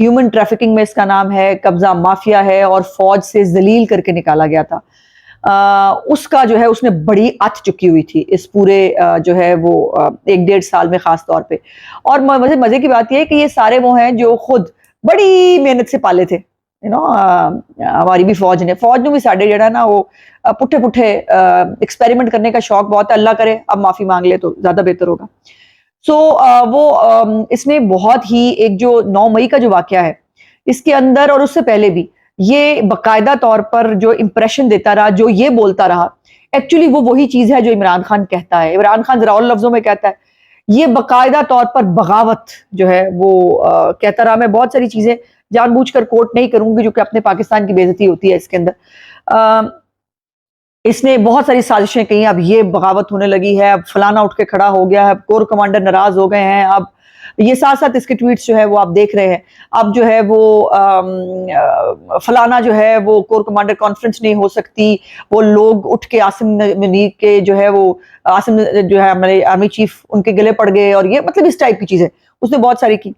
Human trafficking میں اس کا نام ہے، قبضہ مافیا ہے اور فوج سے ذلیل کر کے نکالا گیا تھا. اس کا جو ہے اس نے بڑی ات چکی ہوئی تھی اس پورے جو ہے وہ 1-1.5 سال میں خاص طور پہ. اور مزے کی بات یہ ہے کہ یہ سارے وہ ہیں جو خود بڑی محنت سے پالے تھے. ہماری بھی فوج نے بھی ساڈے جڑا نا وہ پٹھے ایکسپیریمنٹ کرنے کا شوق بہت ہے. اللہ کرے اب معافی مانگ لے تو زیادہ بہتر ہوگا. سو وہ اس نے بہت ہی ایک جو 9 مئی کا جو واقعہ ہے اس کے اندر اور اس سے پہلے بھی یہ باقاعدہ طور پر جو امپریشن دیتا رہا، جو یہ بولتا رہا، ایکچولی وہ وہی چیز ہے جو عمران خان کہتا ہے. عمران خان ذرا اور لفظوں میں کہتا ہے، یہ باقاعدہ طور پر بغاوت جو ہے وہ کہتا رہا. میں بہت ساری چیزیں جان بوجھ کر کوٹ نہیں کروں گی جو کہ اپنے پاکستان کی بے عزتی ہوتی ہے اس کے اندر. اس نے بہت ساری سازشیں کی، اب یہ بغاوت ہونے لگی ہے، اب فلانا اٹھ کے کھڑا ہو گیا ہے، اب کور کمانڈر ناراض ہو گئے ہیں. اب یہ ساتھ ساتھ اس کے ٹویٹس جو ہے وہ آپ دیکھ رہے ہیں. اب جو ہے وہ فلانا جو ہے وہ کور کمانڈر کانفرنس نہیں ہو سکتی، وہ لوگ اٹھ کے عاصم منیر کے جو ہے وہ عاصم جو ہے ہمارے آرمی چیف ان کے گلے پڑ گئے، اور یہ مطلب اس ٹائپ کی چیزیں اس نے بہت ساری کی.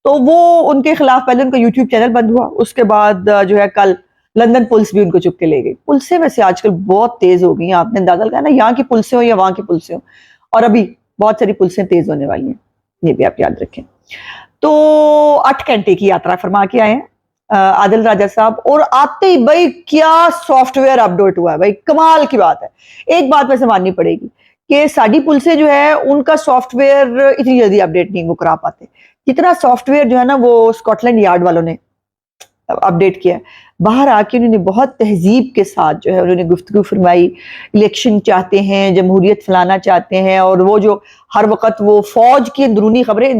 تو وہ ان کے خلاف پہلے ان کا یوٹیوب چینل بند ہوا، اس کے بعد جو ہے کل لندن پولیس بھی ان کو چپ کے لے گئی. پولیسیں ویسے آج کل بہت تیز ہو گئی ہیں، آپ نے اندازہ لگایا نا، یہاں کی پولیسیں ہوں یا وہاں کی پولیسیں ہوں، اور ابھی بہت ساری پولیسیں تیز ہونے والی ہیں، یہ بھی آپ یاد رکھیں. تو 8 گھنٹے کی یاترا فرما کے آئے ہیں عادل راجہ صاحب، اور آتے ہی بھائی کیا سافٹ ویئر اپڈیٹ ہوا ہے بھائی، کمال کی بات ہے. ایک بات ویسے ماننی پڑے گی کہ ساڈی پولیسیں جو ہے ان کا سافٹ ویئر اتنی جلدی اپڈیٹ نہیں وہ کرا پاتے جتنا سافٹ ویئر جو ہے نا وہ اسکاٹ لینڈ یارڈ والوں نے اپڈیٹ کیا ہے. باہر آ کے انہوں نے بہت تہذیب کے ساتھ جو ہے انہوں نے گفتگو فرمائی. الیکشن چاہتے ہیں، جمہوریت فلانا چاہتے ہیں، اور وہ جو ہر وقت وہ فوج کی اندرونی خبریں،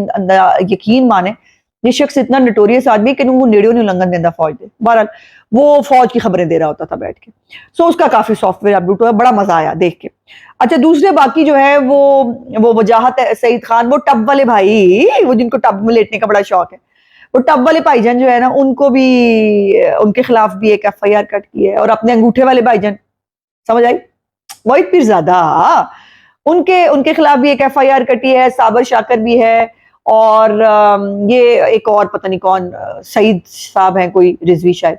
یقین مانیں یہ شخص اتنا نٹوریس آدمی کہ وہ نیڑیوں نہیں لنگن دینا فوج دے. بہرحال وہ فوج کی خبریں دے رہا ہوتا تھا بیٹھ کے. سو اس کا کافی سافٹ ویئر اپڈیٹ ہوا، بڑا مزہ آیا دیکھ کے. اچھا دوسرے باقی جو ہے وہ وجاہت سعید خان، وہ ٹب والے بھائی، وہ جن کو ٹب میں لیٹنے کا بڑا شوق ہے، وہ ٹب والے بھائی جان جو ہے نا ان کو بھی ان کے خلاف بھی ایک ایف آئی آر کٹ کی ہے. اور اپنے انگوٹھے والے بھائی جان سمجھ آئی، وحید پیرزادہ، ان کے خلاف بھی ایک ایف آئی آر کٹی ہے. صابر شاکر بھی ہے، اور یہ ایک اور پتہ نہیں کون سعید صاحب ہیں کوئی، رضوی شاید،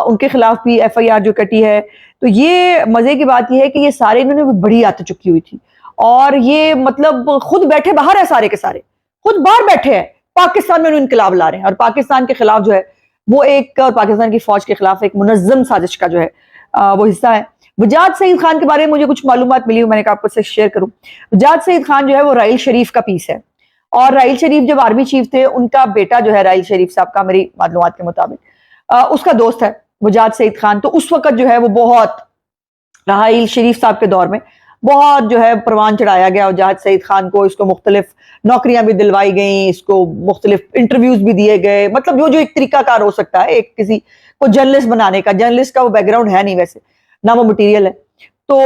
ان کے خلاف بھی ایف آئی آر جو کٹی ہے. تو یہ مزے کی بات یہ ہے کہ یہ سارے انہوں نے بڑی آت چکی ہوئی تھی، اور یہ مطلب خود بیٹھے باہر ہے، سارے کے سارے خود باہر بیٹھے ہیں، پاکستان میں انہوں انقلاب لا رہے ہیں، اور پاکستان کے خلاف جو ہے وہ ایک، اور پاکستان کی فوج کے خلاف ایک منظم سازش کا جو ہے وہ حصہ ہے. وجاہت سعید خان کے بارے میں مجھے کچھ معلومات ملی، میں نے کہا آپ کو سے شیئر کروں. وجاہت سعید خان جو ہے وہ رائل شریف کا پیس ہے، اور رائل شریف جب آرمی چیف تھے ان کا بیٹا جو ہے رائل شریف صاحب کا، میری معلومات کے مطابق اس کا دوست ہے وجاہت سعید خان. تو اس وقت جو ہے وہ بہت رائل شریف صاحب کے دور میں بہت جو ہے پروان چڑھایا گیا وجاہت سعید خان کو. اس کو مختلف نوکریاں بھی دلوائی گئیں، اس کو مختلف انٹرویوز بھی دیے گئے. مطلب جو ایک طریقہ کار ہو سکتا ہے ایک کسی کو جرنلسٹ بنانے کا، جرنلسٹ کا وہ بیک گراؤنڈ ہے نہیں ویسے، نہ وہ مٹیریل ہے. تو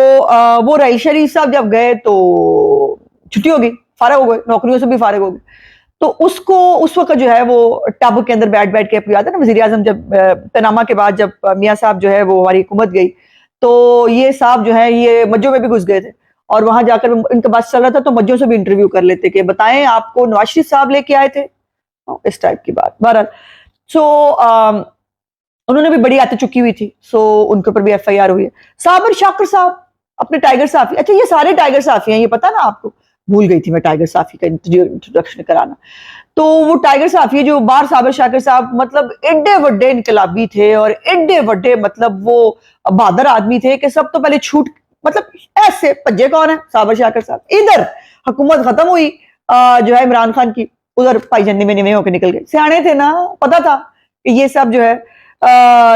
وہ رائل شریف صاحب جب گئے تو چھٹی ہو گئی، فارغ ہو گئے، نوکریوں سے بھی فارغ ہو گئے. تو اس کو اس وقت جو ہے وہ ٹب کے اندر بیٹھ کے، یاد ہے نا وزیر اعظم جب پیناما کے بعد جب میاں صاحب جو ہے وہ ہماری حکومت گئی تو یہ صاحب جو ہے یہ مجوں میں بھی گھس گئے تھے، اور وہاں جا کر ان کا بات چل رہا تھا تو مجوں سے بھی انٹرویو کر لیتے کہ بتائیں آپ کو نواز شریف صاحب لے کے آئے تھے، اس ٹائپ کی بات. بہرحال سو انہوں نے بھی بڑی آتے چکی ہوئی تھی، سو ان کے اوپر بھی ایف آئی آر ہوئی ہے. صابر شاکر صاحب اپنے ٹائیگر صافی، اچھا یہ سارے ٹائیگر صافی ہیں، یہ پتا نا آپ کو، بھول گئی تھی میں ٹائیگر صافی کا انٹروڈکشن کرانا. تو وہ ٹائیگر صافی جو باہر صابر شاکر صاحب مطلب ایڈے وڈے انقلابی تھے، اور ایڈے وڈے مطلب وہ بہادر آدمی تھے کہ سب تو پہلے چھوٹ مطلب ایسے پجے کون ہے صابر شاکر صاحب. ادھر حکومت ختم ہوئی جو ہے عمران خان کی، ادھر پائی جن میں نوے ہو کے نکل گئے. سیانے تھے نا، پتا تھا کہ یہ سب جو ہے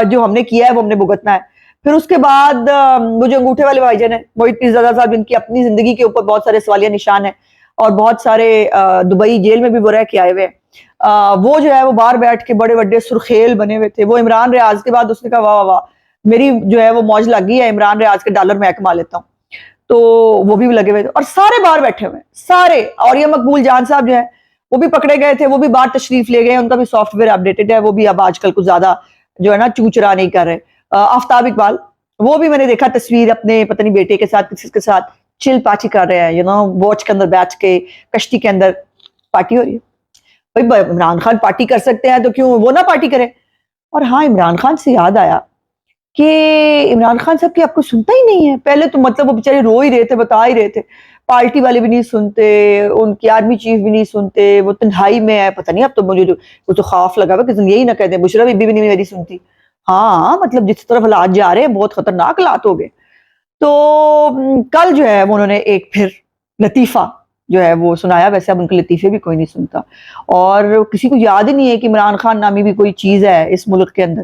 جو ہم نے کیا ہے وہ ہم نے بھگتنا ہے. پھر اس کے بعد وہ جو انگوٹھے والے بھائی جان ہیں وحید پیرزادہ صاحب، جن کی اپنی زندگی کے اوپر بہت سارے سوالیہ نشان ہیں، اور بہت سارے دبئی جیل میں بھی وہ رہ کے آئے ہوئے ہیں، وہ جو ہے وہ باہر بیٹھ کے بڑے بڑے سرخیل بنے ہوئے تھے. وہ عمران ریاض کے بعد اس نے کہا واہ واہ واہ میری جو ہے وہ موج لگ گئی ہے، عمران ریاض کے ڈالر میں کما لیتا ہوں. تو وہ بھی لگے ہوئے تھے، اور سارے باہر بیٹھے ہوئے سارے. اور یہ مقبول جان صاحب جو ہے وہ بھی پکڑے گئے تھے، وہ بھی باہر تشریف لے گئے، ان کا بھی سافٹ ویئر اپڈیٹڈ ہے، وہ بھی اب آج کل کچھ زیادہ جو ہے نا چوچرا نہیں کر رہے. آفتاب اقبال، وہ بھی میں نے دیکھا تصویر اپنے پتہ نہیں بیٹے کے ساتھ کسی کے ساتھ چل پارٹی کر رہے ہیں، واچ کے اندر بیٹھ کے کشتی کے اندر پارٹی ہو رہی ہے. بھائی عمران خان پارٹی کر سکتے ہیں تو کیوں وہ نہ پارٹی کریں. اور ہاں عمران خان سے یاد آیا کہ عمران خان صاحب کی آپ کو سنتا ہی نہیں ہے. پہلے تو مطلب وہ بیچارے رو ہی رہے تھے, بتا ہی رہے تھے, پارٹی والے بھی نہیں سنتے, ان کی آرمی چیف بھی نہیں سنتے, وہ تنہائی میں ہے. پتہ نہیں اب تو مجھے وہ تو خوف لگا ہوا کہ یہی نہ کہتے ہیں بشرا بی بھی نہیں میری سنتی. ہاں مطلب جس طرف حالات جا رہے ہیں بہت خطرناک حالات ہو گئے. تو کل جو ہے انہوں نے ایک پھر لطیفہ جو ہے وہ سنایا. ویسے اب ان کے لطیفے بھی کوئی نہیں سنتا, اور کسی کو یاد ہی نہیں ہے کہ عمران خان نامی بھی کوئی چیز ہے اس ملک کے اندر.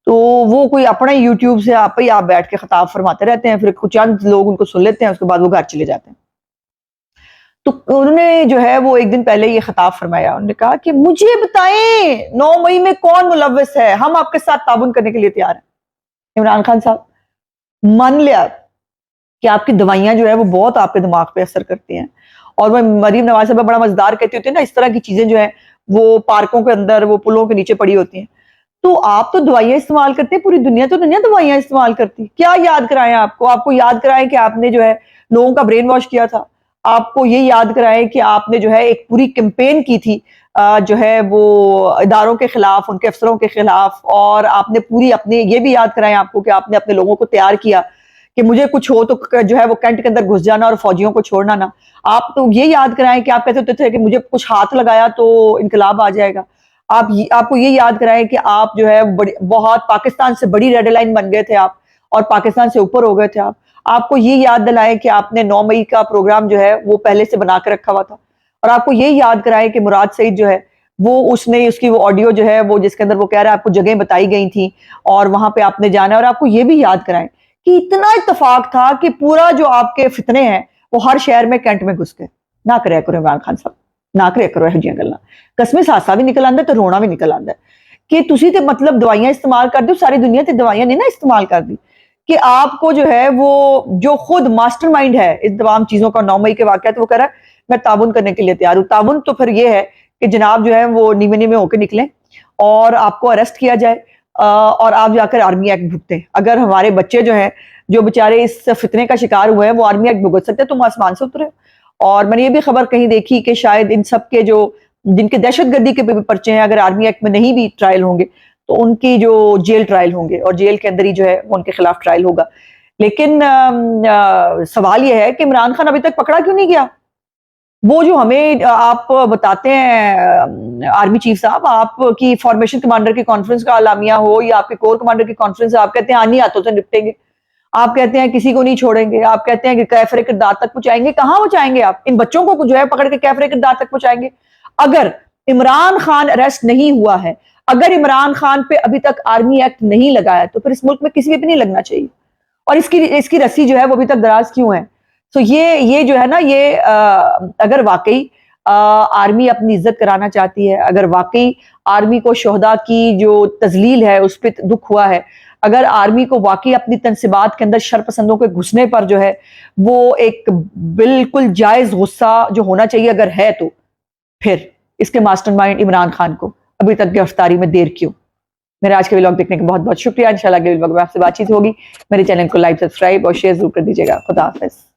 تو وہ کوئی اپنا یوٹیوب سے آپ بیٹھ کے خطاب فرماتے رہتے ہیں, پھر کچھ چند لوگ ان کو سن لیتے ہیں, اس کے بعد وہ گھر چلے جاتے ہیں. تو انہوں نے جو ہے وہ ایک دن پہلے یہ خطاب فرمایا. انہوں نے کہا کہ مجھے بتائیں 9 مئی میں کون ملوث ہے, ہم آپ کے ساتھ تعاون کرنے کے لیے تیار ہیں. عمران خان صاحب مان لیا کہ آپ کی دوائیاں جو ہے وہ بہت آپ کے دماغ پہ اثر کرتی ہیں, اور وہ مریم نواز صاحب بڑا مزدار کہتی ہوتی ہیں نا, اس طرح کی چیزیں جو ہیں وہ پارکوں کے اندر وہ پلوں کے نیچے پڑی ہوتی ہیں. تو آپ تو دوائیاں استعمال کرتے ہیں, پوری دنیا تو دنیا دوائیاں استعمال کرتی. کیا یاد کرائیں آپ کو یاد کرائیں کہ آپ نے جو ہے لوگوں کا برین واش کیا تھا. آپ کو یہ یاد کرائیں کہ آپ نے جو ہے ایک پوری کیمپین کی تھی جو ہے وہ اداروں کے خلاف, ان کے افسروں کے خلاف, اور آپ نے پوری اپنے یہ بھی یاد کرائیں آپ کو کہ آپ نے اپنے لوگوں کو تیار کیا کہ مجھے کچھ ہو تو جو ہے وہ کینٹ کے اندر گھس جانا اور فوجیوں کو چھوڑنا نہ. آپ تو یہ یاد کرائیں کہ آپ کہتے ہوتے تھے کہ مجھے کچھ ہاتھ لگایا تو انقلاب آ جائے گا. آپ کو یہ یاد کرائیں کہ آپ جو ہے بہت پاکستان سے بڑی ریڈ لائن بن گئے تھے آپ, اور پاکستان سے اوپر ہو گئے تھے آپ. آپ کو یہ یاد دلائیں کہ آپ نے 9 مئی کا پروگرام جو ہے وہ پہلے سے بنا کے رکھا ہوا تھا. اور آپ کو یہ یاد کرائیں کہ مراد سعید جو ہے وہ اس کی وہ آڈیو جو ہے وہ جس کے اندر وہ کہہ رہا ہے آپ کو جگہیں بتائی گئی تھیں اور وہاں پہ آپ نے جانا ہے. اور آپ کو یہ بھی یاد کرائیں کہ اتنا اتفاق تھا کہ پورا جو آپ کے فتنے ہیں وہ ہر شہر میں کینٹ میں گھس گئے. نہ کرے کرو عمران خان صاحب, نہ کرے کرو یہ جیاں گلاں. قسمیں ساسا بھی نکل آندا ہے تو رونا بھی نکل آندا ہے کہ تسی تے مطلب دوائیاں استعمال کر دی, ساری دنیا تے دوائیاں نہیں نا استعمال کر دی, کہ آپ کو جو ہے وہ جو خود ماسٹر مائنڈ ہے ان تمام چیزوں کا 9 مئی کے واقعات وہ کہہ رہا ہے میں تعاون کرنے کے لیے تیار ہوں. تعاون تو پھر یہ ہے کہ جناب جو ہے وہ نیمے نیمے ہو کے نکلیں اور آپ کو اریسٹ کیا جائے اور آپ جا کر آرمی ایکٹ بھگتیں. اگر ہمارے بچے جو ہیں جو بیچارے اس فتنے کا شکار ہوئے ہیں وہ آرمی ایکٹ بھگت سکتے تم آسمان سے اترے. اور میں نے یہ بھی خبر کہیں دیکھی کہ شاید ان سب کے جو جن کے دہشت گردی کے پرچے ہیں اگر آرمی ایکٹ میں نہیں بھی ٹرائل ہوں گے تو ان کی جو جیل ٹرائل ہوں گے, اور جیل کے اندر ہی جو ہے وہ ان کے خلاف ٹرائل ہوگا. لیکن سوال یہ ہے کہ عمران خان ابھی تک پکڑا کیوں نہیں گیا؟ وہ جو ہمیں آپ بتاتے ہیں آرمی چیف صاحب, آپ کی فارمیشن کمانڈر کی کانفرنس کا اعلامیہ ہو یا آپ کے کور کمانڈر کی کانفرنس, آپ کہتے ہیں آنی ہاتھوں سے نپٹیں گے, آپ کہتے ہیں کسی کو نہیں چھوڑیں گے, آپ کہتے ہیں کہ کیفر کردار تک پہنچائیں گے. کہاں پہنچائیں گے آپ ان بچوں کو جو ہے پکڑ کے کیفر کردار تک پہنچائیں گے؟ اگر عمران خان اریسٹ نہیں ہوا ہے, اگر عمران خان پہ ابھی تک آرمی ایکٹ نہیں لگا ہے, تو پھر اس ملک میں کسی پہ نہیں لگنا چاہیے. اور اس کی رسی جو ہے وہ ابھی تک دراز کیوں ہے؟ تو یہ جو ہے نا, یہ اگر واقعی آرمی اپنی عزت کرانا چاہتی ہے, اگر واقعی آرمی کو شہداء کی جو تذلیل ہے اس پہ دکھ ہوا ہے, اگر آرمی کو واقعی اپنی تنصیبات کے اندر شرپسندوں کے گھسنے پر جو ہے وہ ایک بالکل جائز غصہ جو ہونا چاہیے اگر ہے, تو پھر اس کے ماسٹر مائنڈ عمران خان کو ابھی تک گرفتاری میں دیر کیوں؟ میرے آج کے ولاگ دیکھنے کا بہت بہت شکریہ. انشاءاللہ اگلے ولاگ میں آپ سے بات چیت ہوگی. میرے چینل کو لائک, سبسکرائب اور شیئر ضرور کر دیجیے گا. خدا حافظ.